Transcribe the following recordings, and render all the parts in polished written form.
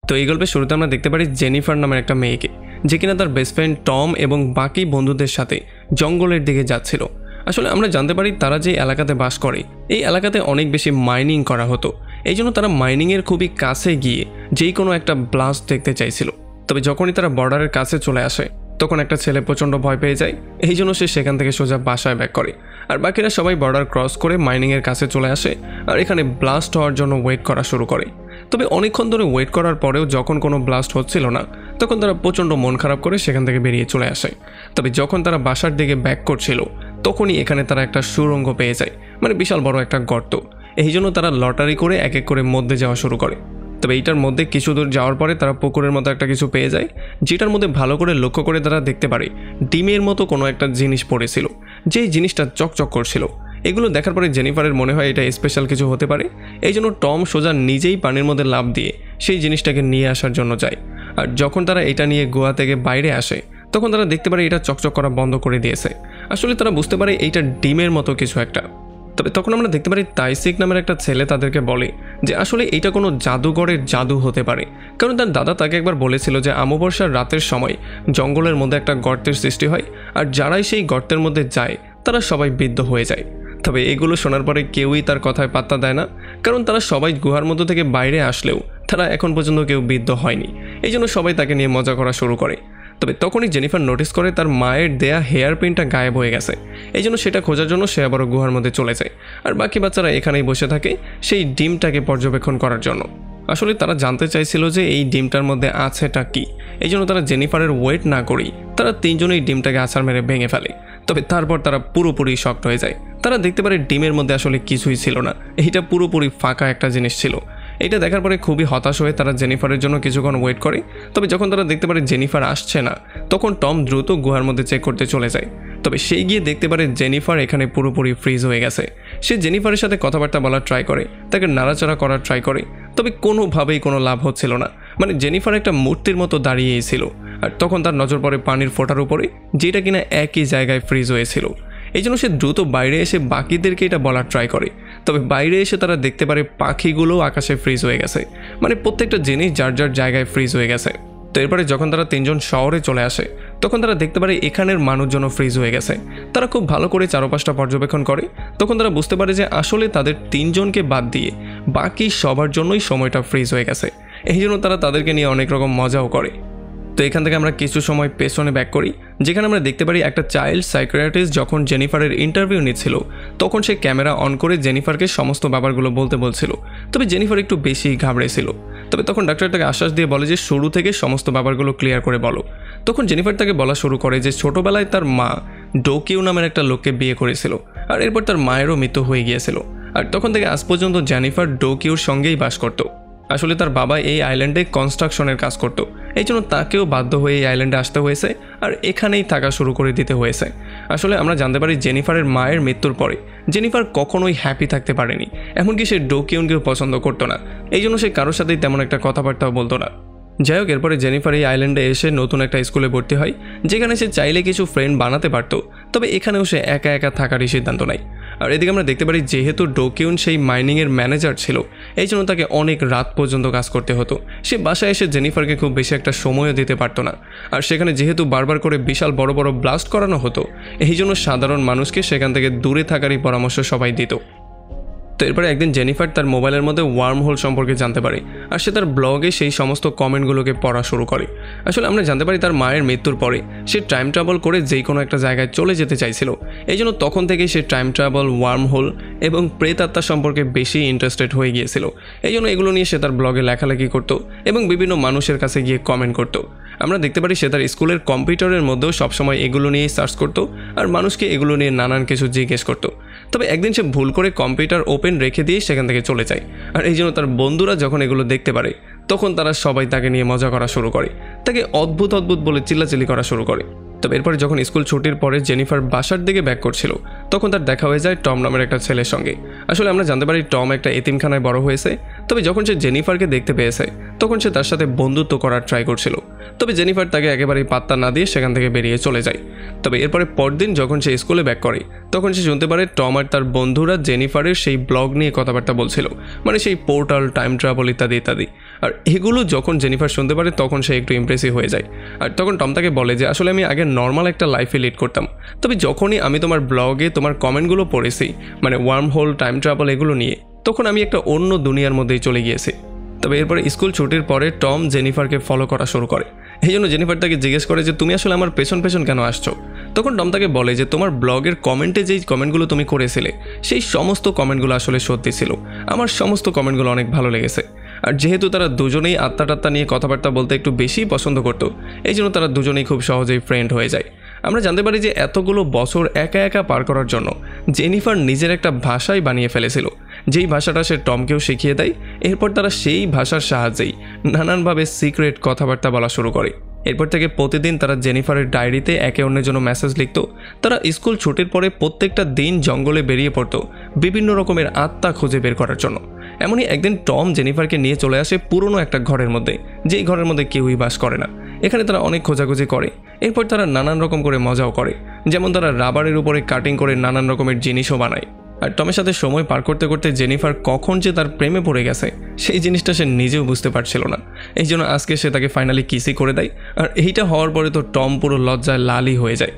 তো এই গল্পের শুরুতে আমরা দেখতে পারি জেনিফার নামের একটা মেয়েকে, যে কিনা তার বেস্ট ফ্রেন্ড টম এবং বাকি বন্ধুদের সাথে জঙ্গলের দিকে যাচ্ছিল। আসলে আমরা জানতে পারি তারা যে এলাকাতে বাস করে এই এলাকাতে অনেক বেশি মাইনিং করা হতো, এই জন্য তারা মাইনিংয়ের খুবই কাছে গিয়ে যেই কোনো একটা ব্লাস্ট দেখতে চাইছিল। তবে যখনই তারা বর্ডারের কাছে চলে আসে তখন একটা ছেলে প্রচণ্ড ভয় পেয়ে যায়, এই জন্য সে সেখান থেকে সোজা বাসায় ব্যাক করে। আর বাকিরা সবাই বর্ডার ক্রস করে মাইনিংয়ের কাছে চলে আসে আর এখানে ব্লাস্ট হওয়ার জন্য ওয়েট করা শুরু করে। তবে অনেকক্ষণ ধরে ওয়েট করার পরেও যখন কোনো ব্লাস্ট হচ্ছিল না তখন তারা প্রচণ্ড মন খারাপ করে সেখান থেকে বেরিয়ে চলে আসে। তবে যখন তারা বাসার দিকে ব্যাক করছিল তখনই এখানে তারা একটা সুড়ঙ্গ পেয়ে যায়, মানে বিশাল বড় একটা গর্ত। এই জন্য তারা লটারি করে এক এক করে মধ্যে যাওয়া শুরু করে। তবে এইটার মধ্যে কিছু দূর যাওয়ার পরে তারা পুকুরের মতো একটা কিছু পেয়ে যায়, যেটার মধ্যে ভালো করে লক্ষ্য করে তারা দেখতে পারে ডিমের মতো কোনো একটা জিনিস পড়েছিল, যেই জিনিসটা চকচক করছিল। এগুলো দেখার পরে জেনিফারের মনে হয় এটা স্পেশাল কিছু হতে পারে, এই জন্য টম সোজা নিজেই পানির মধ্যে লাফ দিয়ে সেই জিনিসটাকে নিয়ে আসার জন্য যায়। আর যখন তারা এটা নিয়ে গুহা থেকে বাইরে আসে তখন তারা দেখতে পারে এটা চকচক করা বন্ধ করে দিয়েছে। আসলে তারা বুঝতে পারে এইটা ডিমের মতো কিছু একটা। তবে তখন আমরা দেখতে পারি তাইসিক নামের একটা ছেলে তাদেরকে বলে যে আসলে এটা কোনো জাদুঘরের জাদু হতে পারে, কারণ তার দাদা তাকে একবার বলেছিল যে অমাবস্যার রাতের সময় জঙ্গলের মধ্যে একটা গর্তের সৃষ্টি হয় আর যারাই সেই গর্তের মধ্যে যায় তারা সবাই বিদ্ধ হয়ে যায়। তবে এগুলো শোনার পরে কেউই তার কথায় পাত্তা দেয় না, কারণ তারা সবাই গুহার মধ্য থেকে বাইরে আসলেও তারা এখন পর্যন্ত কেউ বিদ্ধ হয়নি, এই জন্য সবাই তাকে নিয়ে মজা করা শুরু করে। তবে তখনই জেনিফার নোটিস করে তার মায়ের দেয়া হেয়ার পিনটা গায়েব হয়ে গেছে, এই জন্য সেটা খোঁজার জন্য সে আবারও গুহার মধ্যে চলে যায়। আর বাকি বাচ্চারা এখানেই বসে থাকে সেই ডিমটাকে পর্যবেক্ষণ করার জন্য। আসলে তারা জানতে চাইছিল যে এই ডিমটার মধ্যে আছেটা কি, এই জন্য তারা জেনিফারের ওয়েট না করেই তারা তিনজনেই ডিমটাকে আছাড় মেরে ভেঙে ফেলে। তবে তারপর তারা পুরোপুরি শকড হয়ে যায়। তারা দেখতে পারে ডিমের মধ্যে আসলে কিছুই ছিল না, এইটা পুরোপুরি ফাঁকা একটা জিনিস ছিল। এটা দেখার পরে খুবই হতাশ হয়ে তারা জেনিফারের জন্য কিছুক্ষণ ওয়েট করে। তবে যখন তারা দেখতে পারে জেনিফার আসছে না তখন টম দ্রুত গুহার মধ্যে চেক করতে চলে যায়। তবে সেই গিয়ে দেখতে পারে জেনিফার এখানে পুরোপুরি ফ্রিজ হয়ে গেছে। সে জেনিফারের সাথে কথাবার্তা বলার ট্রাই করে, তাকে নাড়াচাড়া করার ট্রাই করে, তবে কোনোভাবেই কোনো লাভ হচ্ছিল না। মানে জেনিফার একটা মূর্তির মতো দাঁড়িয়েই ছিল। আর তখন তার নজর পড়ে পানির ফোঁটার উপরে, যেটা কিনা একই জায়গায় ফ্রিজ হয়েছিল। এই জন্য সে দ্রুত বাইরে এসে বাকিদেরকে এটা বলার ট্রাই করে। তবে বাইরে এসে তারা দেখতে পারে পাখিগুলো আকাশে ফ্রিজ হয়ে গেছে, মানে প্রত্যেকটা জিনিস যার যার জায়গায় ফ্রিজ হয়ে গেছে। তো এরপরে যখন তারা তিনজন শহরে চলে আসে তখন তারা দেখতে পারে এখানের মানুষজনও ফ্রিজ হয়ে গেছে। তারা খুব ভালো করে চারপাশটা পর্যবেক্ষণ করে, তখন তারা বুঝতে পারে যে আসলে তাদের তিনজনকে বাদ দিয়ে বাকি সবার জন্যই সময়টা ফ্রিজ হয়ে গেছে। এই জন্য তারা তাদেরকে নিয়ে অনেক রকম মজাও করে। তো এখান থেকে আমরা কিছু সময় পেছনে ব্যাক করি, যেখানে আমরা দেখতে পারি একটা চাইল্ড সাইকিয়াট্রিস্ট যখন জেনিফারের ইন্টারভিউ নিচ্ছিল তখন সে ক্যামেরা অন করে জেনিফারকে সমস্ত ব্যাপারগুলো বলতে বলছিল। তবে জেনিফার একটু বেশি ঘাবড়েছিল। তবে তখন ডাক্তার তাকে আশ্বাস দিয়ে বলে যে শুরু থেকে সমস্ত ব্যাপারগুলো ক্লিয়ার করে বলো। তখন জেনিফার তাকে বলা শুরু করে যে ছোটবেলায় তার মা ডোকিউ নামের একটা লোককে বিয়ে করেছিল আর এরপর তার মায়েরও মৃত্যু হয়ে গিয়েছিল। আর তখন থেকে আজ পর্যন্ত জেনিফার ডোকিউর সঙ্গেই বাস করত। আসলে তার বাবা এই আইল্যান্ডে কনস্ট্রাকশনের কাজ করত, এই জন্য তাকেও বাধ্য হয়ে এই আইল্যান্ডে আসতে হয়েছে আর এখানেই থাকা শুরু করে দিতে হয়েছে। আসলে আমরা জানতে পারি জেনিফারের মায়ের মৃত্যুর পরে জেনিফার কখনোই হ্যাপি থাকতে পারেনি, এমনকি সে ডোকিউনকেও পছন্দ করতো না, এই জন্য সে কারোর সাথেই তেমন একটা কথাবার্তাও বলতো না। যাই হোক, এরপরে জেনিফার এই আইল্যান্ডে এসে নতুন একটা স্কুলে ভর্তি হয়, যেখানে সে চাইলে কিছু ফ্রেন্ড বানাতে পারত, তবে এখানেও সে একা একা থাকারই সিদ্ধান্ত নেয়। আর এদিকে আমরা দেখতে পারি যেহেতু ডোকিউন সেই মাইনিংয়ের ম্যানেজার ছিল, এই জন্য তাকে অনেক রাত পর্যন্ত কাজ করতে হতো। সে বাসায় এসে জেনিফারকে খুব বেশি একটা সময়ও দিতে পারতো না। আর সেখানে যেহেতু বারবার করে বিশাল বড় বড় ব্লাস্ট করানো হতো, এই জন্য সাধারণ মানুষকে সেখান থেকে দূরে থাকারই পরামর্শ সবাই দিত। তো এরপরে একদিন জেনিফার তার মোবাইলের মধ্যে ওয়ার্ম হোল সম্পর্কে জানতে পারে আর সে তার ব্লগে সেই সমস্ত কমেন্টগুলোকে পড়া শুরু করে। আসলে আমরা জানতে পারি তার মায়ের মৃত্যুর পরে সে টাইম ট্রাভেল করে যেই কোনো একটা জায়গায় চলে যেতে চাইছিল, এই জন্য তখন থেকেই সে টাইম ট্রাভেল, ওয়ার্ম হোল এবং প্রেতাত্মা সম্পর্কে বেশি ইন্টারেস্টেড হয়ে গিয়েছিল। এই জন্য এগুলো নিয়ে সে তার ব্লগে লেখালেখি করতো এবং বিভিন্ন মানুষের কাছে গিয়ে কমেন্ট করতো। আমরা দেখতে পারি সে তার স্কুলের কম্পিউটারের মধ্যেও সবসময় এগুলো নিয়েই সার্চ করতো আর মানুষকে এগুলো নিয়ে নানান কিছু জিজ্ঞেস করতো। তবে একদিন সে ভুল করে কম্পিউটার ওপেন রেখে দিয়ে সেখান থেকে চলে যায়। আর এই জন্য তার বন্ধুরা যখন এগুলো দেখতে পারে তখন তারা সবাই তাকে নিয়ে মজা করা শুরু করে, তাকে অদ্ভুত অদ্ভুত বলে চিল্লাচিল্লি করা শুরু করে। তবে এরপরে যখন স্কুল ছুটির পরে জেনিফার বাসার দিকে ব্যাক করছিল তখন তার দেখা হয়ে যায় টম নামের একটা ছেলের সঙ্গে। আসলে আমরা জানতে পারি টম একটা এতিমখানায় বড় হয়েছে। তবে যখন সে জেনিফারকে দেখতে পেয়েছে তখন সে তার সাথে বন্ধুত্ব করার ট্রাই করছিল। তবে জেনিফার তাকে একেবারেই পাত্তা না দিয়ে সেখান থেকে বেরিয়ে চলে যায়। তবে এরপরে পরদিন যখন সে স্কুলে ব্যাক করে তখন সে শুনতে পারে টম আর তার বন্ধুরা জেনিফারের সেই ব্লগ নিয়ে কথাবার্তা বলছিল, মানে সেই পোর্টাল, টাইম ট্রাভেল ইত্যাদি ইত্যাদি। আর এগুলো যখন জেনিফার শুনতে পারে তখন সে একটু ইমপ্রেসিভ হয়ে যায়। আর তখন টম তাকে বলে যে আসলে আমি আগে নর্মাল একটা লাইফে লিড করতাম, তবে যখনই আমি তোমার ব্লগে তোমার কমেন্টগুলো পড়েছি মানে ওয়ার্ম হোল, টাইম ট্রাভেল এগুলো নিয়ে, তখন আমি একটা অন্য দুনিয়ার মধ্যেই চলে গিয়েছি। তবে এরপরে স্কুল ছুটির পরে টম জেনিফারকে ফলো করা শুরু করে। এই জন্য জেনিফার তাকে জিজ্ঞেস করে যে তুমি আসলে আমার পেছন পেছন কেন আসছো। তখন টম তাকে বলে যে তোমার ব্লগের কমেন্টে যেই কমেন্টগুলো তুমি করেছিলে সেই সমস্ত কমেন্টগুলো আসলে সত্যি ছিল, আমার সমস্ত কমেন্টগুলো অনেক ভালো লেগেছে। আর যেহেতু তারা দুজনেই আত্মা নিয়ে কথাবার্তা বলতে একটু বেশি পছন্দ করতো, এই জন্য তারা দুজনেই খুব সহজেই ফ্রেন্ড হয়ে যায়। আমরা জানতে পারি যে এতগুলো বছর একা একা পার করার জন্য জেনিফার নিজের একটা ভাষাই বানিয়ে ফেলেছিল, যেই ভাষাটা সে টমকেও শিখিয়ে দেয়। এরপর তারা সেই ভাষার সাহায্যেই নানানভাবে সিক্রেট কথাবার্তা বলা শুরু করে। এরপর থেকে প্রতিদিন তারা জেনিফারের ডায়েরিতে একে অন্যের জন্য মেসেজ লিখত। তারা স্কুল ছুটির পরে প্রত্যেকটা দিন জঙ্গলে বেরিয়ে পড়তো বিভিন্ন রকমের আত্মা খুঁজে বের করার জন্য। এমনই একদিন টম জেনিফারকে নিয়ে চলে আসে পুরনো একটা ঘরের মধ্যে, যেই ঘরের মধ্যে কেউই বাস করে না। এখানে তারা অনেক খোঁজাখুঁজি করে। এরপর তারা নানান রকম করে মজাও করে, যেমন তারা রাবারের উপরে কাটিং করে নানান রকমের জিনিসও বানায়। আর টমের সাথে সময় পার করতে করতে জেনিফার কখন যে তার প্রেমে পড়ে গেছে সেই জিনিসটা সে নিজেও বুঝতে পারছিল না। এই জন্য আজকে সে তাকে ফাইনালি কিসই করে দেয়। আর এইটা হওয়ার পরে তো টম পুরো লজ্জায় লালই হয়ে যায়।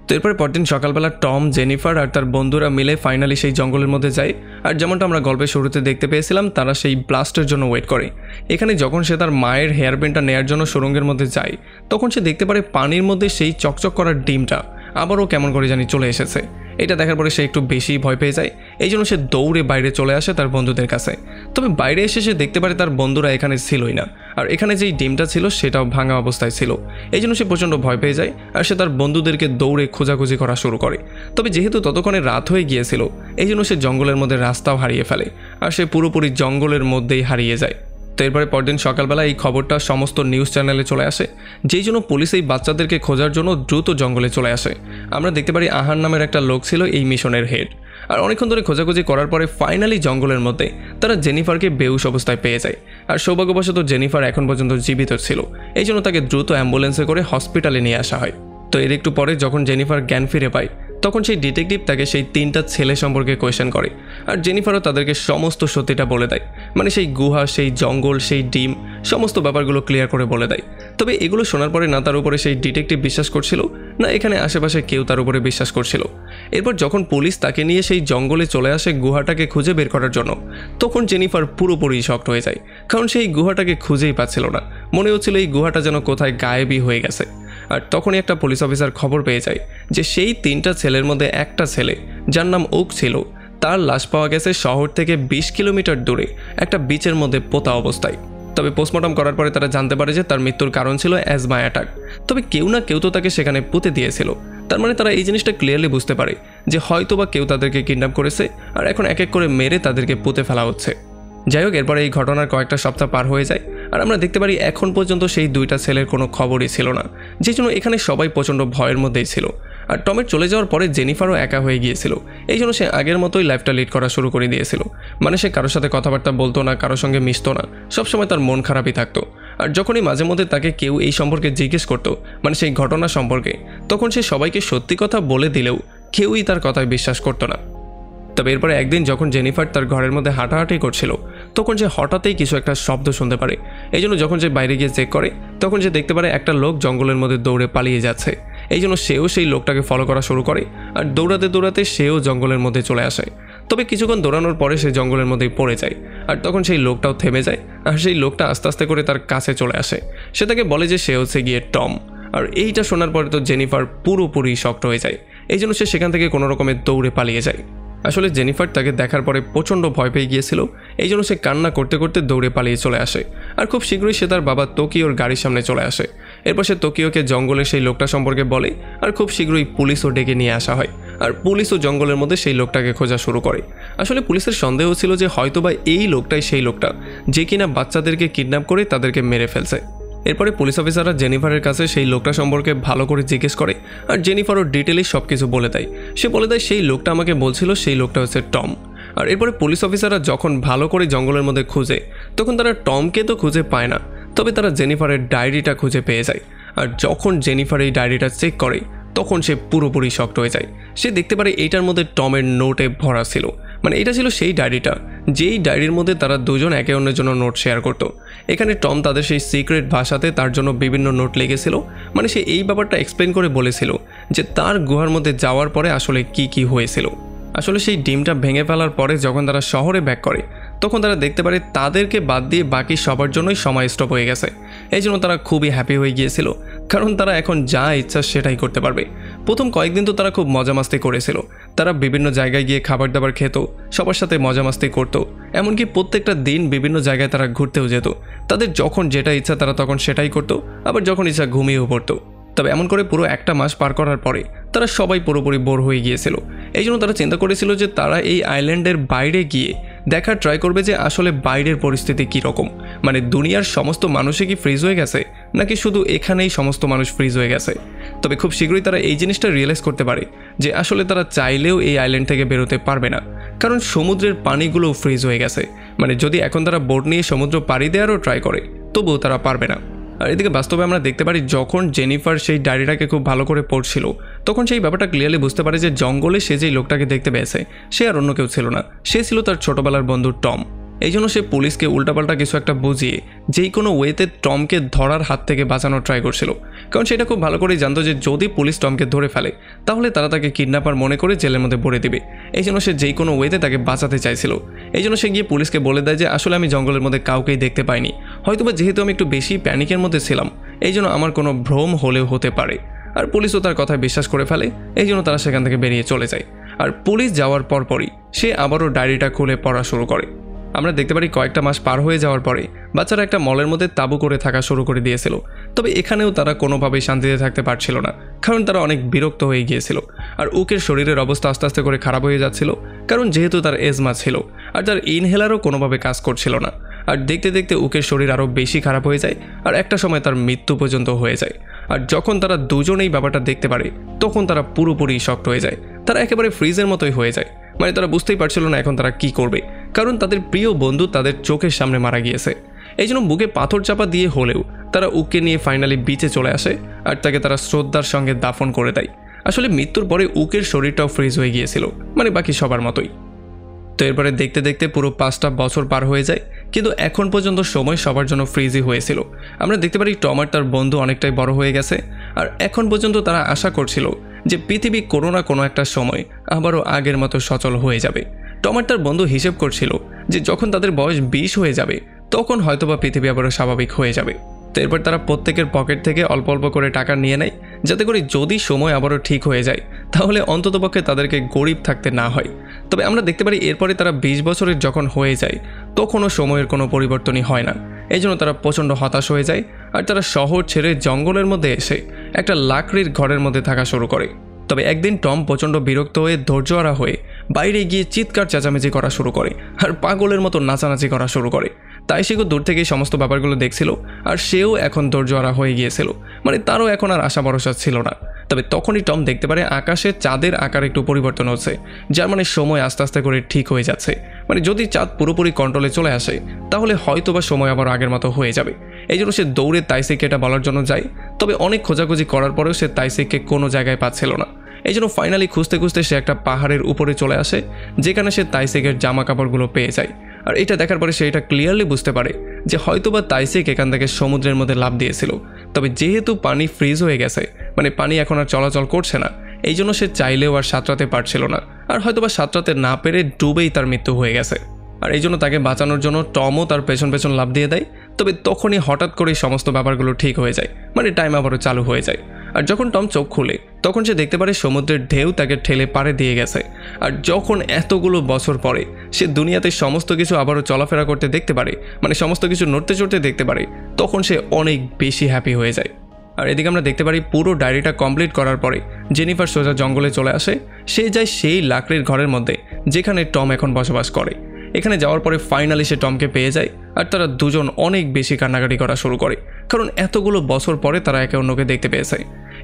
তো এরপরে পরদিন সকালবেলা টম, জেনিফার আর তার বন্ধুরা মিলে ফাইনালি সেই জঙ্গলের মধ্যে যায়। আর যেমনটা আমরা গল্পের শুরুতে দেখতে পেয়েছিলাম, তারা সেই ব্লাস্টের জন্য ওয়েট করে। এখানে যখন সে তার মায়ের হেয়ার ব্যান্ডটা নেয়ার জন্য সুড়ঙ্গের মধ্যে যায়, তখন সে দেখতে পারে পানির মধ্যে সেই চকচক করার ডিমটা আবারও কেমন করে জানি চলে এসেছে। এটা দেখার পরে সে একটু বেশি ভয় পেয়ে যায়। এই জন্য সে দৌড়ে বাইরে চলে আসে তার বন্ধুদের কাছে। তবে বাইরে এসে সে দেখতে পারে তার বন্ধুরা এখানে ছিলই না, আর এখানে যেই ডিমটা ছিল সেটাও ভাঙা অবস্থায় ছিল। এই জন্য সে প্রচণ্ড ভয় পেয়ে যায় আর সে তার বন্ধুদেরকে দৌড়ে খোঁজাখুঁজি করা শুরু করে। তবে যেহেতু ততক্ষণে রাত হয়ে গিয়েছিল, এই জন্য সে জঙ্গলের মধ্যে রাস্তাও হারিয়ে ফেলে আর সে পুরোপুরি জঙ্গলের মধ্যেই হারিয়ে যায়। তো এরপরে পরদিন সকালবেলা এই খবরটা সমস্ত নিউজ চ্যানেলে চলে আসে, যেই জন্য পুলিশ এই বাচ্চাদেরকে খোঁজার জন্য দ্রুত জঙ্গলে চলে আসে। আমরা দেখতে পারি আহান নামের একটা লোক ছিল এই মিশনের হেড। আর অনেকক্ষণ ধরে খোঁজাখুঁজি করার পরে ফাইনালি জঙ্গলের মধ্যে তারা জেনিফারকে বেহুশ অবস্থায় পেয়ে যায়। আর সৌভাগ্যবশত জেনিফার এখন পর্যন্ত জীবিত ছিল, এই জন্য তাকে দ্রুত অ্যাম্বুলেন্সে করে হসপিটালে নিয়ে আসা হয়। তো এর একটু পরে যখন জেনিফার জ্ঞান ফিরে পায়, তখন সেই ডিটেকটিভ তাকে সেই 3টা ছেলে সম্পর্কে কোয়েশ্চেন করে। আর জেনিফারও তাদেরকে সমস্ত সত্যিটা বলে দেয়, মানে সেই গুহা, সেই জঙ্গল, সেই ডিম, সমস্ত ব্যাপারগুলো ক্লিয়ার করে বলে দেয়। তবে এগুলো শোনার পরে না তার উপরে সেই ডিটেকটিভ বিশ্বাস করছিল, না এখানে আশেপাশে কেউ তার উপরে বিশ্বাস করছিল। এরপর যখন পুলিশ তাকে নিয়ে সেই জঙ্গলে চলে আসে গুহাটাকে খুঁজে বের করার জন্য, তখন জেনিফার পুরোপুরি শকড হয়ে যায়, কারণ সেই গুহাটাকে খুঁজেই পাচ্ছিল না। মনে হচ্ছিল এই গুহাটা যেন কোথায় গায়েবই হয়ে গেছে। আর তখনই একটা পুলিশ অফিসার খবর পেয়ে যায় যে সেই 3টা ছেলের মধ্যে একটা ছেলে, যার নাম ওক ছিল, তার লাশ পাওয়া গেছে শহর থেকে 20 কিলোমিটার দূরে একটা বিচের মধ্যে পোতা অবস্থায়। তবে পোস্টমর্টম করার পরে তারা জানতে পারে যে তার মৃত্যুর কারণ ছিল অ্যাজমা অ্যাটাক। তবে কেউ না কেউ তো তাকে সেখানে পুঁতে দিয়েছিল। তার মানে তারা এই জিনিসটা ক্লিয়ারলি বুঝতে পারে যে হয়তো বা কেউ তাদেরকে কিডন্যাপ করেছে আর এখন এক এক করে মেরে তাদেরকে পুঁতে ফেলা হচ্ছে। যাই হোক, এরপরে এই ঘটনার কয়েকটা সপ্তাহ পার হয়ে যায় আর আমরা দেখতে পারি এখন পর্যন্ত সেই 2টা ছেলের কোনো খবরই ছিল না, যে জন্য এখানে সবাই প্রচণ্ড ভয়ের মধ্যেই ছিল। আর টমের চলে যাওয়ার পরে জেনিফারও একা হয়ে গিয়েছিল, এই জন্য সে আগের মতোই লাইফটা লিড করা শুরু করে দিয়েছিল। মানে সে কারোর সাথে কথাবার্তা বলতো না, কারোর সঙ্গে মিশতো না, সবসময় তার মন খারাপই থাকতো। আর যখনই মাঝে মধ্যে তাকে কেউ এই সম্পর্কে জিজ্ঞেস করতো, মানে সেই ঘটনা সম্পর্কে, তখন সে সবাইকে সত্যি কথা বলে দিলেও কেউই তার কথায় বিশ্বাস করতো না। তবে এরপরে একদিন যখন জেনিফার তার ঘরের মধ্যে হাঁটাহাঁটি করছিল, তখন সে হঠাৎই কিছু একটা শব্দ শুনতে পারে। এই জন্য যখন সে বাইরে গিয়ে চেক করে, তখন সে দেখতে পারে একটা লোক জঙ্গলের মধ্যে দৌড়ে পালিয়ে যাচ্ছে। এই জন্য সেও সেই লোকটাকে ফলো করা শুরু করে আর দৌড়াতে দৌড়াতে সেও জঙ্গলের মধ্যে চলে আসে। তবে কিছুক্ষণ দৌড়ানোর পরে সে জঙ্গলের মধ্যেই পড়ে যায় আর তখন সেই লোকটাও থেমে যায় আর সেই লোকটা আস্তে আস্তে করে তার কাছে চলে আসে। সে তাকে বলে যে সে হচ্ছে গিয়ে টম। আর এইটা শোনার পরে তো জেনিফার পুরোপুরি শকড হয়ে যায়, এই জন্য সে সেখান থেকে কোনো রকমের দৌড়ে পালিয়ে যায়। আসলে জেনিফার তাকে দেখার পরে প্রচণ্ড ভয় পেয়ে গিয়েছিল, এই জন্য সে কান্না করতে করতে দৌড়ে পালিয়ে চলে আসে। আর খুব শীঘ্রই সে তার বাবা তোকিওর গাড়ির সামনে চলে আসে। এরপর সে তোকিওকে জঙ্গলে সেই লোকটা সম্পর্কে বলে আর খুব শীঘ্রই পুলিশও ডেকে নিয়ে আসা হয়। আর পুলিশও জঙ্গলের মধ্যে সেই লোকটাকে খোঁজা শুরু করে। আসলে পুলিশের সন্দেহ ছিল যে হয়তোবা এই লোকটাই সেই লোকটা যে কিনা বাচ্চাদেরকে কিডন্যাপ করে তাদেরকে মেরে ফেলছে। এরপরে পুলিশ অফিসাররা জেনিফারের কাছে সেই লোকটা সম্পর্কে ভালো করে জিজ্ঞেস করে আর জেনিফারও ডিটেইলি সব কিছু বলে দেয়। সে বলে দেয় সেই লোকটা আমাকে বলছিল সেই লোকটা হচ্ছে টম। আর এরপরে পুলিশ অফিসাররা যখন ভালো করে জঙ্গলের মধ্যে খুঁজে, তখন তারা টমকে তো খুঁজে পায় না, তবে তারা জেনিফারের ডায়েরিটা খুঁজে পেয়ে যায়। আর যখন জেনিফার এই ডায়েরিটা চেক করে, তখন সে পুরোপুরি শকড হয়ে যায়। সে দেখতে পারে এইটার মধ্যে টমের নোটে ভরা ছিল, মানে এটা ছিল সেই ডায়েরিটা, যেই ডায়েরির মধ্যে তারা দুজন একে অন্যের জন্য নোট শেয়ার করতো। এখানে টম তাদের সেই সিক্রেট ভাষাতে তার জন্য বিভিন্ন নোট লিখেছিল। মানে সে এই ব্যাপারটা এক্সপ্লেন করে বলেছিল যে তার গুহার মধ্যে যাওয়ার পরে আসলে কি হয়েছিল। আসলে সেই ডিমটা ভেঙে ফেলার পরে যখন তারা শহরে ব্যাক করে তখন তারা দেখতে পারে তাদেরকে বাদ দিয়ে বাকি সবার জন্যই সময় স্টপ হয়ে গেছে। এই জন্য তারা খুবই হ্যাপি হয়ে গিয়েছিল, কারণ তারা এখন যা ইচ্ছা সেটাই করতে পারবে। প্রথম কয়েকদিন তো তারা খুব মজা মাস্তি করেছিল। তারা বিভিন্ন জায়গায় গিয়ে খাবার দাবার খেত, সবার সাথে মজা মাস্তি করতো, এমনকি প্রত্যেকটা দিন বিভিন্ন জায়গায় তারা ঘুরতেও যেত। তাদের যখন যেটা ইচ্ছা তারা তখন সেটাই করতো, আবার যখন ইচ্ছা ঘুমিয়েও পড়তো। তবে এমন করে পুরো একটা মাস পার করার পরে তারা সবাই পুরোপুরি বোর হয়ে গিয়েছিল। এই জন্য তারা চিন্তা করেছিল যে তারা এই আইল্যান্ডের বাইরে গিয়ে দেখার ট্রাই করবে যে আসলে বাইরের পরিস্থিতি কীরকম। মানে দুনিয়ার সমস্ত মানুষই কি ফ্রিজ হয়ে গেছে, নাকি শুধু এখানেই সমস্ত মানুষ ফ্রিজ হয়ে গেছে। তবে খুব শীঘ্রই তারা এই জিনিসটা রিয়েলাইজ করতে পারে যে আসলে তারা চাইলেও এই আইল্যান্ড থেকে বেরোতে পারবে না, কারণ সমুদ্রের পানিগুলোও ফ্রিজ হয়ে গেছে। মানে যদি এখন তারা বোট নিয়ে সমুদ্র পাড়ি দেওয়ারও ট্রাই করে তবুও তারা পারবে না। আর এদিকে বাস্তবে আমরা দেখতে পারি যখন জেনিফার সেই ডায়েরিটাকে খুব ভালো করে পড়ছিল তখন সেই ব্যাপারটা ক্লিয়ারলি বুঝতে পারে যে জঙ্গলে সে যেই লোকটাকে দেখতে পেয়েছে সে আর অন্য কেউ ছিল না, সে ছিল তার ছোটবেলার বন্ধু টম। এই জন্য সে পুলিশকে উল্টাপাল্টা কিছু একটা বুঝিয়ে যেই কোনো ওয়েতে টমকে ধরার হাত থেকে বাঁচানোর ট্রাই করছিল, কারণ সেটা খুব ভালো করেই জানতো যে যদি পুলিশ টমকে ধরে ফেলে তাহলে তারা তাকে কিডন্যাপার মনে করে জেলের মধ্যে ভরে দিবে। এই জন্য সে যেই কোনো ওয়েতে তাকে বাঁচাতে চাইছিল। এই জন্য সে গিয়ে পুলিশকে বলে দেয় যে আসলে আমি জঙ্গলের মধ্যে কাউকেই দেখতে পাইনি, হয়তোবা যেহেতু আমি একটু বেশি প্যানিকের মধ্যে ছিলাম এই জন্য আমার কোনো ভ্রম হলেও হতে পারে। আর পুলিশও তার কথায় বিশ্বাস করে ফেলে, এই জন্য তারা সেখান থেকে বেরিয়ে চলে যায়। আর পুলিশ যাওয়ার পরপরই সে আবারও ডায়েরিটা খুলে পড়া শুরু করে। আমরা দেখতে পারি কয়েকটা মাস পার হয়ে যাওয়ার পরে বাচ্চারা একটা মলের মধ্যে তাঁবু করে থাকা শুরু করে দিয়েছিল। তবে এখানেও তারা কোনোভাবেই শান্তিতে থাকতে পারছিল না, কারণ তারা অনেক বিরক্ত হয়ে গিয়েছিল। আর উকের শরীরের অবস্থা আস্তে আস্তে করে খারাপ হয়ে যাচ্ছিল, কারণ যেহেতু তার এজমা ছিল আর তার ইনহেলারও কোনোভাবে কাজ করছিল না। আর দেখতে দেখতে উকের শরীর আরও বেশি খারাপ হয়ে যায়, আর একটা সময় তার মৃত্যু পর্যন্ত হয়ে যায়। আর যখন তারা দুজনেই ব্যাপারটা দেখতে পারে তখন তারা পুরোপুরি শক্ট হয়ে যায়। তারা একেবারে ফ্রিজের মতোই হয়ে যায়। মানে তারা বুঝতেই পারছিল না এখন তারা কি করবে, কারণ তাদের প্রিয় বন্ধু তাদের চোখের সামনে মারা গিয়েছে। এই জন্য বুকে পাথর চাপা দিয়ে হলেও তারা উককে নিয়ে ফাইনালি বিচে চলে আসে আর তাকে তারা শ্রদ্ধার সঙ্গে দাফন করে দেয়। আসলে মৃত্যুর পরে উকের শরীরটাও ফ্রিজ হয়ে গিয়েছিল, মানে বাকি সবার মতোই। তো এরপরে দেখতে দেখতে পুরো 5টা বছর পার হয়ে যায়, কিন্তু এখন পর্যন্ত সময় সবার জন্য ফ্রিজই হয়েছিল। আমরা দেখতে পারি টম আর তার বন্ধু অনেকটাই বড় হয়ে গেছে, আর এখন পর্যন্ত তারা আশা করছিল যে পৃথিবী কোনো না কোনো একটা সময় আবারও আগের মতো সচল হয়ে যাবে। টম আর তার বন্ধু হিসেব করছিল যে যখন তাদের বয়স 20 হয়ে যাবে তখন হয়তোবা পৃথিবী আবারও স্বাভাবিক হয়ে যাবে। তো এরপর তারা প্রত্যেকের পকেট থেকে অল্প অল্প করে টাকা নিয়ে নেয়, যাতে করে যদি সময় আবারও ঠিক হয়ে যায় তাহলে অন্ততপক্ষে তাদেরকে গরিব থাকতে না হয়। তবে আমরা দেখতে পারি এরপরে তারা 20 বছরের যখন হয়ে যায় তখনও সময়ের কোনো পরিবর্তনই হয় না। এই জন্য তারা প্রচণ্ড হতাশ হয়ে যায়, আর তারা শহর ছেড়ে জঙ্গলের মধ্যে এসে একটা লাকড়ির ঘরের মধ্যে থাকা শুরু করে। তবে একদিন টম প্রচণ্ড বিরক্ত হয়ে ধৈর্যহারা হয়ে বাইরে গিয়ে চিৎকার চেঁচামেচি করা শুরু করে আর পাগলের মতো নাচানাচি করা শুরু করে। তাই সে দূর থেকেই সমস্ত ব্যাপারগুলো দেখছিল, আর সেও এখন ধৈর্যহারা হয়ে গিয়েছিল। মানে তারও এখন আর আশা ভরসা ছিল না। তবে তখনই টম দেখতে পারে আকাশে চাঁদের আকার একটু পরিবর্তন হচ্ছে, যার মানে সময় আস্তে আস্তে করে ঠিক হয়ে যাচ্ছে। মানে যদি চাঁদ পুরোপুরি কন্ট্রোলে চলে আসে তাহলে হয়তোবা সময় আবার আগের মতো হয়ে যাবে। এই জন্য সে দৌড়ে তাইসিককে এটা বলার জন্য যায়। তবে অনেক খোঁজাখুঁজি করার পরেও সে তাইসিককে কোনো জায়গায় পাচ্ছিল না। এই জন্য ফাইনালি খুঁজতে খুঁজতে সে একটা পাহাড়ের উপরে চলে আসে, যেখানে সে তাইসিকের জামা কাপড়গুলো পেয়ে যায়। আর এটা দেখার পরে সে এটা ক্লিয়ারলি বুঝতে পারে যে হয়তোবা তাইসিক এখান থেকে সমুদ্রের মধ্যে লাফ দিয়েছিল। তবে যেহেতু পানি ফ্রিজ হয়ে গেছে, মানে পানি এখন আর চলাচল করছে না, এই জন্য সে চাইলেও আর সাঁতরাতে পারছিল না। আর হয়তোবা সাঁতরাতে না পেরে ডুবেই তার মৃত্যু হয়ে গেছে। আর এই জন্য তাকে বাঁচানোর জন্য টমও তার পেছন পেছন লাফ দিয়ে দেয়। তবে তখনই হঠাৎ করেই সমস্ত ব্যাপারগুলো ঠিক হয়ে যায়, মানে টাইম আবারও চালু হয়ে যায়। আর যখন টম চোখ খুলে তখন সে দেখতে পারে সমুদ্রের ঢেউ তাকে ঠেলে পাড়ে দিয়ে গেছে। আর যখন এতগুলো বছর পরে সে দুনিয়াতে সমস্ত কিছু আবারও চলাফেরা করতে দেখতে পারে, মানে সমস্ত কিছু নড়তে চড়তে দেখতে পারে, তখন সে অনেক বেশি হ্যাপি হয়ে যায়। আর এদিকে আমরা দেখতে পারি পুরো ডায়েরিটা কমপ্লিট করার পরে জেনিফার সোজা জঙ্গলে চলে আসে। সে যায় সেই লাকড়ির ঘরের মধ্যে যেখানে টম এখন বসবাস করে। এখানে যাওয়ার পরে ফাইনালি সে টমকে পেয়ে যায়, আর তারা দুজন অনেক বেশি কান্নাকাটি করা শুরু করে, কারণ এতগুলো বছর পরে তারা একে অন্যকে দেখতে পেয়েছে।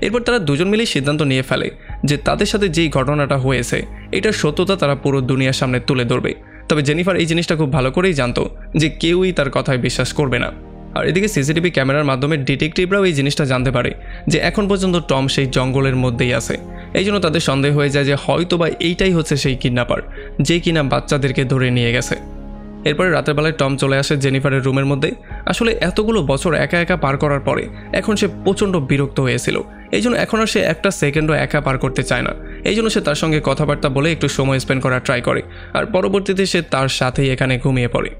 এরপর তারা দুজন মিলেই সিদ্ধান্ত নিয়ে ফেলে যে তাদের সাথে যেই ঘটনাটা হয়েছে এটার সত্যতা তারা পুরো দুনিয়ার সামনে তুলে ধরবে। তবে জেনিফার এই জিনিসটা খুব ভালো করেই জানতো যে কেউই তার কথায় বিশ্বাস করবে না। আর এদিকে সিসিটিভি ক্যামেরার মাধ্যমে ডিটেকটিভরাও এই জিনিসটা জানতে পারে যে এখন পর্যন্ত টম সেই জঙ্গলের মধ্যেই আছে। এই জন্য তাদের সন্দেহ হয়ে যায় যে হয়তোবা এইটাই হচ্ছে সেই কিডন্যাপার যে কিনা বাচ্চাদেরকে ধরে নিয়ে গেছে। এরপরে রাতের বেলায় টম চলে আসে জেনিফারের রুমের মধ্যে। আসলে এতগুলো বছর একা একা পার করার পরে এখন সে প্রচণ্ড বিরক্ত হয়েছিল। এই জন্য এখন আর সে একটা সেকেন্ডও একা পার করতে চায় না। এই জন্য সে তার সঙ্গে কথাবার্তা বলে একটু সময় স্পেন্ড করার ট্রাই করে, আর পরবর্তীতে সে তার সাথেই এখানে ঘুমিয়ে পড়ে।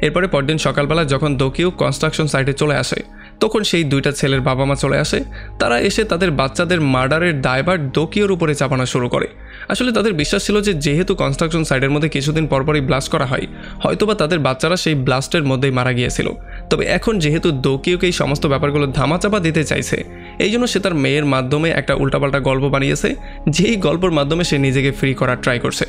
এরপরে পরদিন সকালবেলা যখন দোকিও কনস্ট্রাকশন সাইটে চলে আসে তখন সেই দুইটা ছেলের বাবা মা চলে আসে। তারা এসে তাদের বাচ্চাদের মার্ডারের দায়ভার দোকিওর উপরে চাপানো শুরু করে। আসলে তাদের বিশ্বাস ছিল যে যেহেতু কনস্ট্রাকশন সাইটের মধ্যে কিছুদিন পরপরই ব্লাস্ট করা হয়, হয়তোবা তাদের বাচ্চারা সেই ব্লাস্টের মধ্যেই মারা গিয়েছিল। তবে এখন যেহেতু দোকিওকে এই সমস্ত ব্যাপারগুলো ধামাচাপা দিতে চাইছে, এই জন্য সে তার মেয়ের মাধ্যমে একটা উল্টাপাল্টা গল্প বানিয়েছে, যেই গল্পের মাধ্যমে সে নিজেকে ফ্রি করার ট্রাই করছে।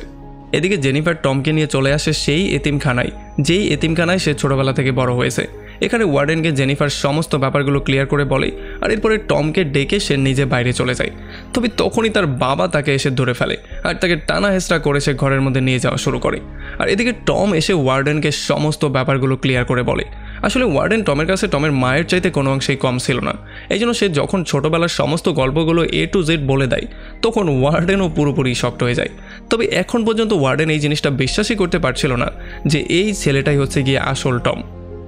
এদিকে জেনিফার টমকে নিয়ে চলে আসে সেই এতিমখানায়, যেই এতিমখানায় সে ছোটবেলা থেকে বড় হয়েছে। এখানে ওয়ার্ডেনকে জেনিফার সমস্ত ব্যাপারগুলো ক্লিয়ার করে বলে, আর এরপরে টমকে ডেকে সে নিজে বাইরে চলে যায়। তবে তখনই তার বাবা তাকে এসে ধরে ফেলে আর তাকে টানা হেঁচড়া করে সে ঘরের মধ্যে নিয়ে যাওয়া শুরু করে। আর এদিকে টম এসে ওয়ার্ডেনকে সমস্ত ব্যাপারগুলো ক্লিয়ার করে বলে। আসলে ওয়ার্ডেন টমের কাছে টমের মায়ের চাইতে কোনো অংশেই কম ছিল না। এই জন্য সে যখন ছোটোবেলার সমস্ত গল্পগুলো A to Z বলে দেয় তখন ওয়ার্ডেনও পুরোপুরি শক্ট হয়ে যায়। তবে এখন পর্যন্ত ওয়ার্ডেন এই জিনিসটা বিশ্বাসই করতে পারছিল না যে এই ছেলেটাই হচ্ছে গিয়ে আসল টম।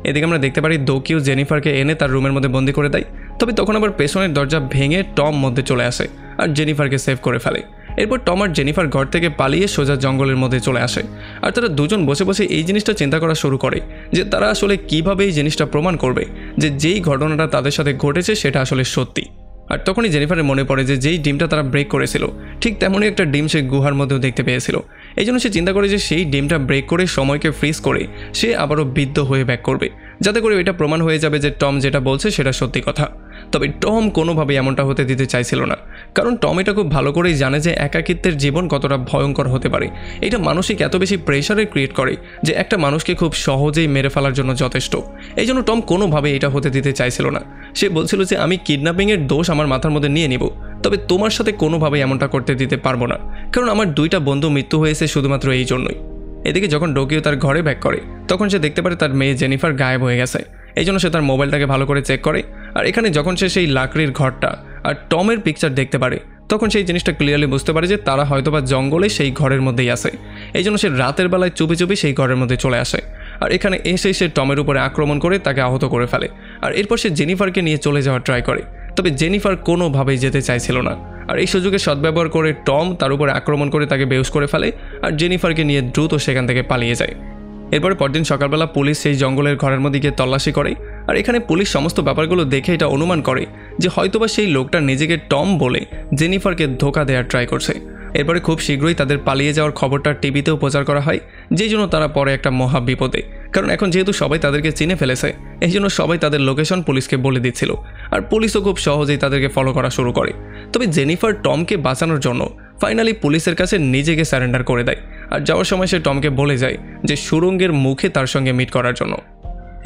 এদিকে আমরা দেখতে পারি দোকিও জেনিফারকে এনে তার রুমের মধ্যে বন্দি করে দেয়। তবে তখন আবার পেছনের দরজা ভেঙে টম মধ্যে চলে আসে আর জেনিফারকে সেভ করে ফেলে। এরপর টম আর জেনিফার ঘর থেকে পালিয়ে সোজা জঙ্গলের মধ্যে চলে আসে। আর তারা দুজন বসে বসে এই জিনিসটা চিন্তা করা শুরু করে যে তারা আসলে কীভাবে এই জিনিসটা প্রমাণ করবে যে যেই ঘটনাটা তাদের সাথে ঘটেছে সেটা আসলে সত্যি। আর তখনই জেনিফারের মনে পড়ে যে যেই ডিমটা তারা ব্রেক করেছিল ঠিক তেমনই একটা ডিম সে গুহার মধ্যেও দেখতে পেয়েছিল। এই জন্য সে চিন্তা করে যে সেই ডিমটা ব্রেক করে সময়কে ফ্রিজ করে সে আবারও বিদ্ধ হয়ে ব্যাক করবে, যাতে করে এটা প্রমাণ হয়ে যাবে যে টম যেটা বলছে সেটা সত্যি কথা। তবে টম কোনোভাবেই এমনটা হতে দিতে চাইছিল না, কারণ টম এটা খুব ভালো করেই জানে যে একাকিত্বের জীবন কতটা ভয়ঙ্কর হতে পারে। এটা মানসিক এত বেশি প্রেশারে ক্রিয়েট করে যে একটা মানুষকে খুব সহজেই মেরে ফেলার জন্য যথেষ্ট। এই জন্য টম কোনোভাবেই এটা হতে দিতে চাইছিল না। সে বলছিল যে আমি কিডন্যাপিংয়ের দোষ আমার মাথার মধ্যে নিয়ে নিব, তবে তোমার সাথে কোনোভাবেই এমনটা করতে দিতে পারবো না, কারণ আমার দুইটা বন্ধু মৃত্যু হয়েছে শুধুমাত্র এই জন্যই। এদিকে যখন ডোকিও তার ঘরে ব্যাক করে তখন সে দেখতে পারে তার মেয়ে জেনিফার গায়েব হয়ে গেছে। এই জন্য সে তার মোবাইলটাকে ভালো করে চেক করে, আর এখানে যখন সে সেই লাকড়ির ঘরটা আর টমের পিকচার দেখতে পারে তখন সেই জিনিসটা ক্লিয়ারলি বুঝতে পারে যে তারা হয়তোবা জঙ্গলে সেই ঘরের মধ্যেই আছে। এই জন্য সে রাতের বেলায় চুপি চুপি সেই ঘরের মধ্যে চলে আসে, আর এখানে এসে সে টমের উপরে আক্রমণ করে তাকে আহত করে ফেলে। আর এরপর সে জেনিফারকে নিয়ে চলে যাওয়ার ট্রাই করে, তবে জেনিফার কোনোভাবেই যেতে চাইছিল না। আর এই সুযোগে সদ্ব্যবহার করে টম তার উপরে আক্রমণ করে তাকে বেহুশ করে ফেলে আর জেনিফারকে নিয়ে দ্রুত সেখান থেকে পালিয়ে যায়। এরপরে পরদিন সকালবেলা পুলিশ সেই জঙ্গলের ঘরের মধ্যে গিয়ে তল্লাশি করে, আর এখানে পুলিশ সমস্ত ব্যাপারগুলো দেখে এটা অনুমান করে যে হয়তোবা সেই লোকটা নিজেকে টম বলে জেনিফারকে ধোঁকা দেওয়ার ট্রাই করছে। এরপরে খুব শীঘ্রই তাদের পালিয়ে যাওয়ার খবরটা টিভিতেও প্রচার করা হয়, যেই জন্য তারা পরে একটা মহা বিপদে, কারণ এখন যেহেতু সবাই তাদেরকে চিনে ফেলেছে এই জন্য সবাই তাদের লোকেশন পুলিশকে বলে দিচ্ছিল, আর পুলিশও খুব সহজেই তাদেরকে ফলো করা শুরু করে। তবে জেনিফার টমকে বাঁচানোর জন্য ফাইনালি পুলিশের কাছে নিজেকে স্যারেন্ডার করে দেয়, আর যাওয়ার সময় সে টমকে বলে যায় যে সুড়ঙ্গের মুখে তার সঙ্গে মিট করার জন্য।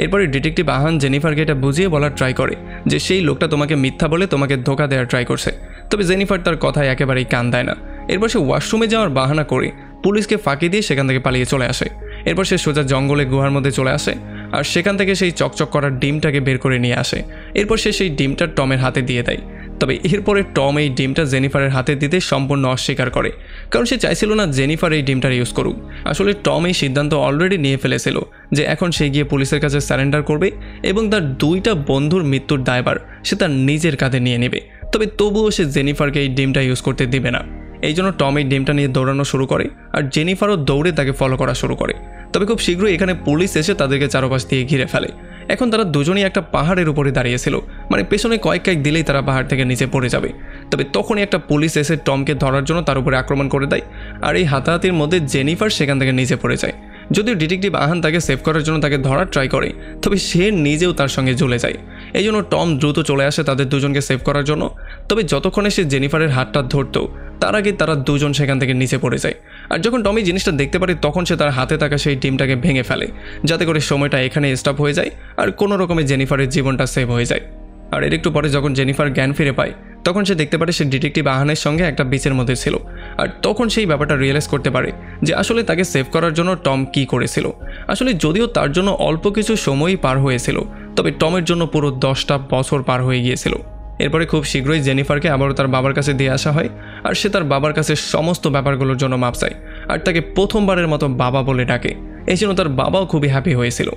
এরপরে ডিটেকটিভ আহান জেনিফারকে এটা বুঝিয়ে বলার ট্রাই করে যে সেই লোকটা তোমাকে মিথ্যা বলে তোমাকে ধোঁকা দেওয়ার ট্রাই করছে, তবে জেনিফার তার কথায় একেবারেই কান দেয় না। এরপর সে ওয়াশরুমে যাওয়ার বাহানা করে পুলিশকে ফাঁকি দিয়ে সেখান থেকে পালিয়ে চলে আসে। এরপর সে সোজা জঙ্গলে গুহার মধ্যে চলে আসে আর সেখান থেকে সেই চকচক করার ডিমটাকে বের করে নিয়ে আসে। এরপর সে সেই ডিমটা টমের হাতে দিয়ে দেয়, তবে এরপরে টম এই ডিমটা জেনিফারের হাতে দিতে সম্পূর্ণ অস্বীকার করে, কারণ সে চাইছিল না জেনিফার এই ডিমটার ইউজ করুক। আসলে টম এই সিদ্ধান্ত অলরেডি নিয়ে ফেলেছিল যে এখন সে গিয়ে পুলিশের কাছে স্যারেন্ডার করবে এবং তার দুইটা বন্ধুর মৃত্যুর দায়ভার সে তার নিজের কাঁধে নিয়ে নেবে। তবে তবুও সে জেনিফারকে এই ডিমটা ইউজ করতে দিবে না। এই জন্য টম এই ডিমটা নিয়ে দৌড়ানো শুরু করে আর জেনিফারও দৌড়ে তাকে ফলো করা শুরু করে। তবে খুব শীঘ্রই এখানে পুলিশ এসে তাদেরকে চারপাশ দিয়ে ঘিরে ফেলে। এখন তারা দুজনেই একটা পাহাড়ের উপরে দাঁড়িয়েছিল, মানে পেছনে কয়েক দিলেই তারা পাহাড় থেকে নিচে পড়ে যাবে। তবে তখনই একটা পুলিশ এসে টমকে ধরার জন্য তার উপরে আক্রমণ করে দেয়, আর এই হাতাহাতির মধ্যে জেনিফার সেখান থেকে নিচে পড়ে যায়। যদিও ডিটেকটিভ আহান তাকে সেভ করার জন্য তাকে ধরার ট্রাই করে, তবে সে নিজেও তার সঙ্গে জ্বলে যায়। এই জন্য টম দ্রুত চলে আসে তাদের দুজনকে সেভ করার জন্য। তবে যতক্ষণে সে জেনিফারের হাতটা ধরতো তার আগে তারা দুজন সেখান থেকে নিচে পড়ে যায়। আর যখন টমি জিনিসটা দেখতে পারে তখন সে তার হাতে থাকা সেই ডিমটাকে ভেঙে ফেলে, যাতে করে সময়টা এখানে স্টপ হয়ে যায় আর কোনো রকমের জেনিফারের জীবনটা সেভ হয়ে যায়। আর এর একটু পরে যখন জেনিফার জ্ঞান ফিরে পায় তখন সে দেখতে পারে সে ডিটেকটিভ আহানের সঙ্গে একটা বিচের মধ্যে ছিল, আর তখন সেই ব্যাপারটা রিয়েলাইজ করতে পারে যে আসলে তাকে সেভ করার জন্য টম কী করেছিল। আসলে যদিও তার জন্য অল্প কিছু সময়ই পার হয়েছিল, তবে টমের জন্য পুরো 10টা বছর পার হয়ে গিয়েছিল। এরপরে খুব শীঘ্রই জেনিফারকে আবারও তার বাবার কাছে দিয়ে আসা হয় আর সে তার বাবার কাছে সমস্ত ব্যাপারগুলোর জন্য মাপ চায় আর তাকে প্রথমবারের মতো বাবা বলে ডাকে। এই জন্য তার বাবাও খুবই হ্যাপি হয়েছিল।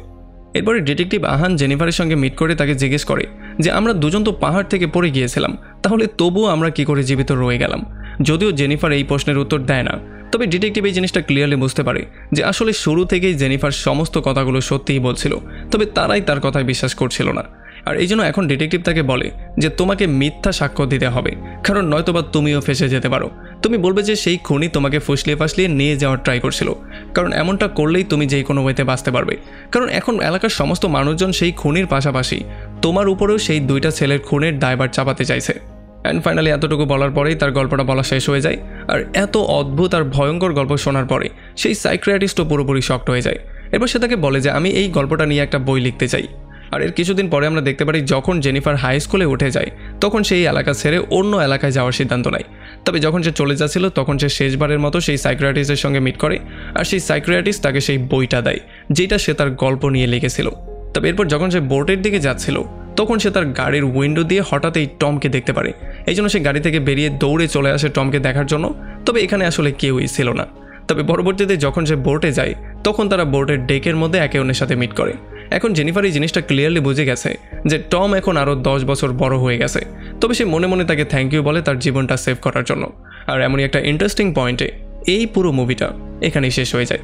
এরপরে ডিটেকটিভ আহান জেনিফারের সঙ্গে মিট করে তাকে জিজ্ঞেস করে যে আমরা দুজন তো পাহাড় থেকে পড়ে গিয়েছিলাম, তাহলে তবুও আমরা কি করে জীবিত রয়ে গেলাম। যদিও জেনিফার এই প্রশ্নের উত্তর দেয় না, তবে ডিটেকটিভ এই জিনিসটা ক্লিয়ারলি বুঝতে পারে যে আসলে শুরু থেকেই জেনিফার সমস্ত কথাগুলো সত্যিই বলছিল, তবে তারাই তার কথায় বিশ্বাস করছিল না। আর এই জন্য এখন ডিটেকটিভ তাকে বলে যে তোমাকে মিথ্যা সাক্ষ্য দিতে হবে, কারণ নয়তোবা তুমিও ফেসে যেতে পারো। তুমি বলবে যে সেই খুনি তোমাকে ফুসলিয়ে ফাসলিয়ে নিয়ে যাওয়ার ট্রাই করছিল, কারণ এমনটা করলেই তুমি যেই কোনো ওয়েতে বাঁচতে পারবে। কারণ এখন এলাকার সমস্ত মানুষজন সেই খুনির পাশাপাশি তোমার উপরেও সেই দুইটা ছেলের খুনের দায়ভার চাপাতে চাইছে। অ্যান্ড ফাইনালি এতটুকু বলার পরেই তার গল্পটা বলা শেষ হয়ে যায়। আর এত অদ্ভুত আর ভয়ঙ্কর গল্প শোনার পরে সেই সাইকিয়াট্রিস্টও পুরোপুরি শকড হয়ে যায়। এরপর সে তাকে বলে যে আমি এই গল্পটা নিয়ে একটা বই লিখতে চাই। আর এর কিছুদিন পরে আমরা দেখতে পারি যখন জেনিফার হাই স্কুলে উঠে যায় তখন সেই এলাকা ছেড়ে অন্য এলাকায় যাওয়ার সিদ্ধান্ত নেয়। তবে যখন সে চলে যাচ্ছিল তখন সে শেষবারের মতো সেই সাইকিয়াট্রিস্টের সঙ্গে মিট করে আর সেই সাইকিয়াট্রিস্ট তাকে সেই বইটা দেয় যেটা সে তার গল্প নিয়ে লিখেছিল। তবে এরপর যখন সে বোটের দিকে যাচ্ছিল তখন সে তার গাড়ির উইন্ডো দিয়ে হঠাৎ এই টমকে দেখতে পারে। এই জন্য সে গাড়ি থেকে বেরিয়ে দৌড়ে চলে আসে টমকে দেখার জন্য। তবে এখানে আসলে কেউই ছিল না। তবে পরবর্তীতে যখন সে বোটে যায় তখন তারা বোটের ডেকের মধ্যে একে অন্যের সাথে মিট করে। এখন জেনিফার এই জিনিসটা ক্লিয়ারলি বুঝে গেছে যে টম এখন আরও 10 বছর বড় হয়ে গেছে। তবে সে মনে মনে তাকে থ্যাংক ইউ বলে তার জীবনটা সেভ করার জন্য। আর এমনই একটা ইন্টারেস্টিং পয়েন্টে এই পুরো মুভিটা এখানেই শেষ হয়ে যায়।